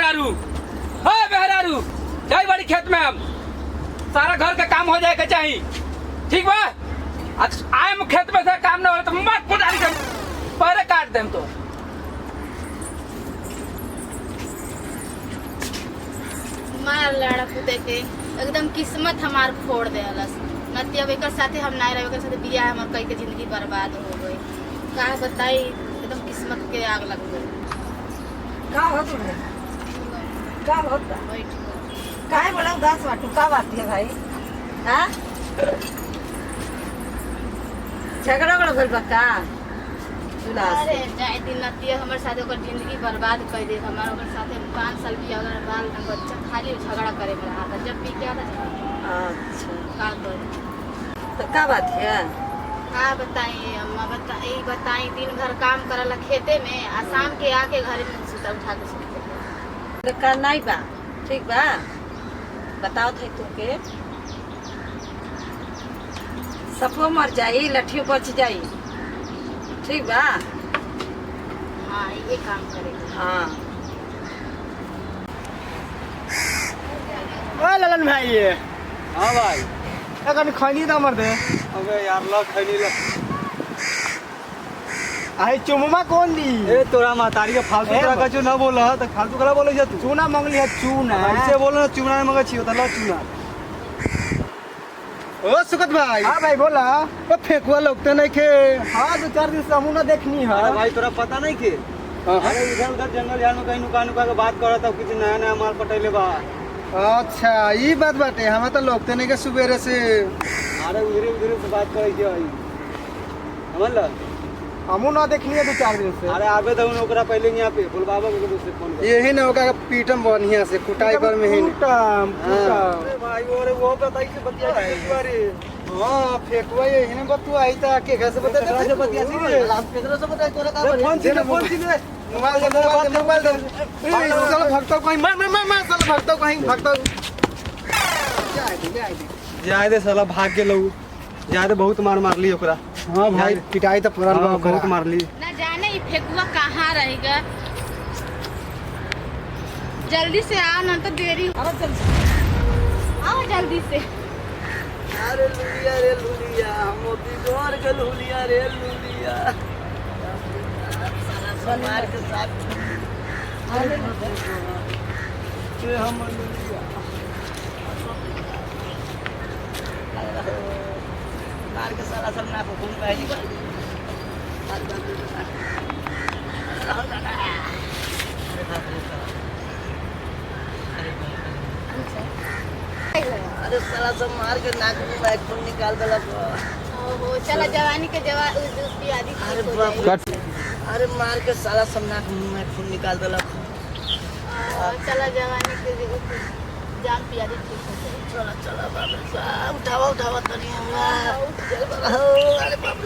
मेहरारू, हाँ मेहरारू, जाई बड़ी खेत में हम सारा घर का काम हो जाएगा चाहिए, ठीक बा? आए हम खेत में से काम ना हो तो मत पुजारी कर पहले काट दें तो। मार लड़ा कूदे के एकदम किस्मत हमार फोड़ दे अलस नती। अब एक साथे हम ना रहे साथे बिया हमार कई के जिंदगी बर्बाद हो गई। का बताई एकदम किस्मत के आग लग गई। का होत है? का होता? बैठ काहे बड़ा उदास बाटू? का बात है भाई? हां झगड़ा बड़ा भइल बा का? अरे जाए दिन नती हमारे साथे ओकर जिंदगी बर्बाद कर दे। हमार ओकर साथे 5 साल बिया अगर बाल बच्चा खाली झगड़ा करे में रहा था जब भी क्या था। अच्छा का करे तो का बात है? हाँ बताइए अम्मा, बताई दिन भर काम करला खेते में आ शाम के आके घर में सुता उठा के सुते। का नहीं बा ठीक बा? बताओ थे तुमके सपो मर जाई लठियों बच जाई, ठीक बा? हाँ ये काम करेगा। हाँ ओ ललन भाई ये हाँ भाई कभी खैनी तो मर दे। अबे यार ला खैनी ला। आई चुमुमा कौन दी? ए तोरा महतारी के फालतू ए, तोरा कछु ना बोल रहा तो फालतू कला बोले जा तू। चूना मंगली है चूना। ऐसे बोलो ना चुना मगर छियो त ला चुना। ओ सुकत भाई। हाँ भाई बोला। ओ फेकुआ लोगते नहीं के। हाँ 2-4 दिन से हमू ना देखनी है। अरे भाई तोरा पता नहीं के? अरे इधर उधर जंगल झाड़ में कहीं नुका नुका के बात करत था किसी नया नया माल पटैले बा। अच्छा ये बात बाटे हमें तो लोगते नहीं के सुबेरे से। अरे उधरे उधरे से बात करे छै समझ ल। हमू ना देखनी है 2-4 दिन से। अरे आबे दउन ओकरा पहले यहाँ पे बुलबाबा को दूसरे फोन कर। यही ना होगा पीटम बढ़िया से कुटाई पर में ही टूटम अरे भाई और वो बताई के बतिया के बारे। हां फेकुआ यही ना बतुआ आई ता के घर से बता दे बतिया सी हम केकरो से बता तोरा का फोन से मोबाइल दे चल भगतो कहीं मैं चल भगतो कहीं भगतो जाए दे साला भाग के लोग जाए दे बहुत मार मार ली ओकरा। हां भाई पिटाई तो पुरान बहुत मार ली। ना जाने ये फेकुआ कहाँ रहेगा। जल्दी से आओ ना तो देरी हो। आओ जल्दी से। अरे लुलिया मोती जोर के लुलिया रे लुलिया मार के साथ। अरे हम लुलिया मार के साला सब ना घूम पाएगी। अरे साला सब मार के नाक में बैग खून निकाल देला। ओहो चला जवानी के उस पियादी अरे ठीक हो बाप जाएगी। रे। अरे मार के साला सब नाक में खून निकाल देला। चला जवानी के जान पियादी ठीक हो जाएगी। चला चला बाप रे साहब उठावा तनी हमरा। अरे बाप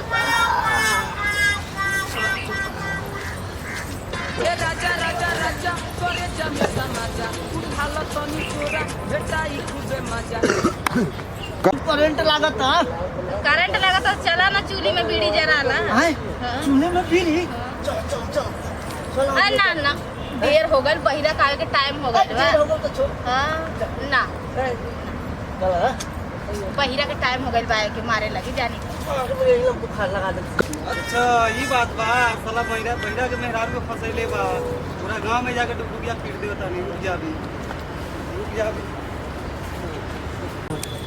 रे राजा राजा राजा तोरे जमे समाजा उठालो तनी तोरा भेटाई खूबे मजा। करंट लागत है। करंट लगा तो चला ना चूल्ही में बीड़ी जरा ला। हाय हाँ। चूल्हे में बीड़ी। चल ना ना देर हो गई बहिरा खाए के टाइम हो गई बा। हो गया तो छोड़। हाँ ना चल बहिरा के टाइम हो गई बा के मारे लगी जानी। अरे मुझे एकदम बुखार लगा दे। अच्छा ये बात बा साला बहिरा बहिरा के मेहरारू को फसैले बा पूरा गांव में जाके डुबुकिया पीट देता नहीं। रुक जा भी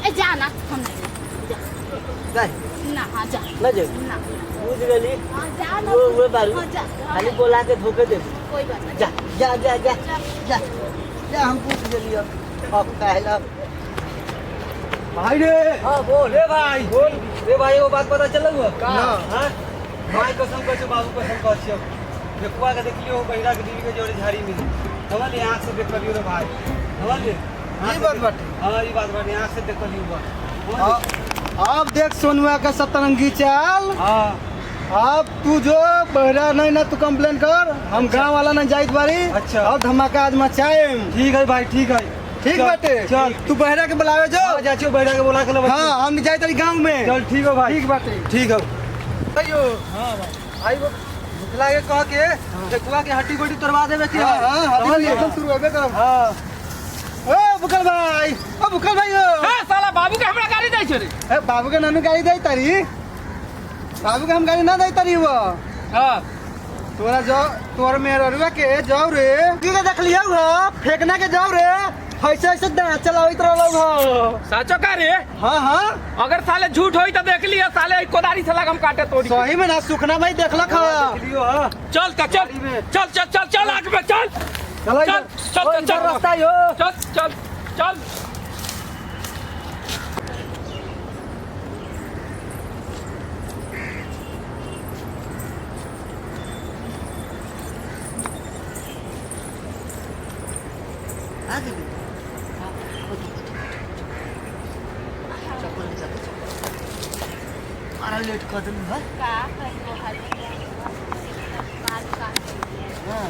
ए जाना हम नहीं जा ना हाँ जा ना जा ना बुझ गेली। हाँ जा ना वो बारू हाँ, जा खाली बोला के धोखे दे। कोई बात नहीं। जा जा जा जा जा जा हम पूछ गेली अब कहला। भाई रे। हां बोल रे भाई बोल रे भाई वो बात पता चल हुआ का? हां भाई कसम कछु बाबू कसम कछु देखवा के देखलियो बहिरा के दिल के जोड़ी झाड़ी में समझ ले आंख से देख लियो रे भाई समझ ले। ये बात बाटे। हां ये बात बाटे आंख से देख लियो बा। अब देख सोनुआ का सतरंगी चाल। हां अब तू जो बहरा नहीं ना तू कंप्लेन कर हम गांव वाला ना जाइत बारी। अच्छा। अब धमाका आज मचाएम। ठीक है भाई ठीक है ठीक चल, बाटे चल तू बहरा के बुलावे जो। जा छियो बहिरा के बोला के हाँ हम जाइत तारी गांव में। चल ठीक है भाई ठीक बाटे ठीक है। अयो हां भाई आई वो लागे कह के ठेकुआ के हड्डी गोडी तोड़वा देवे की हाँ हाँ हाथी एकदम शुरू होबे करब। हां ओ बुकल भाई, ओ बुकल भाई ओ हां साला बाबू के हमरा गाड़ी दै छै रे। ए बाबू के नानू गाड़ी दे तारी, बाबू के हम गाड़ी ना दे तारी वो। हां तोरा जो तोर मेहररुआ के जाओ रे की के देख लिया हो फेंकना के जाओ रे, ऐसे ऐसे दांत चलावत रहलो हो। साचो का रे? हाँ हाँ अगर साले झूठ होई तो देख लिया साले ई कोदारी से लगम काटे तोड़ी। सही में ना सुखना भाई देखलक ह। देखलियो हां चल का चल चल चल चल चल आगे में चल चल चल चल चल रास्ता यो चल चल चल आ गई मारा लेट कर दिन है का कहियो हल्दी बाल काटे हां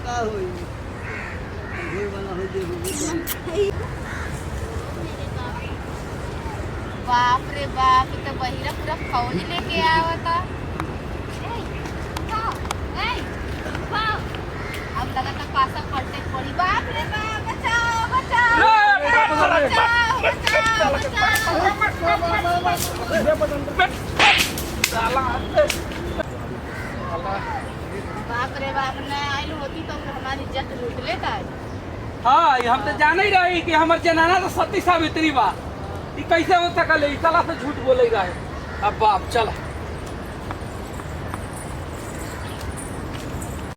का होई होई वाला हो जे बाप रे बाप, तो बहिरा पूरा खौनी लेके आवता। अब लगता पासा फटे पड़ी। बाप रे बाप, बचाओ बचाओ बचाओ बाप रे बाप, न आइल होती तो हमारी इज्जत लूट लेता है। हाँ हम तो जाने ही रही कि हमार जनाना तो सती सावित्री बा। ई कैसे हो सकल है? ई साला से झूठ बोलेगा है। अब बाप चला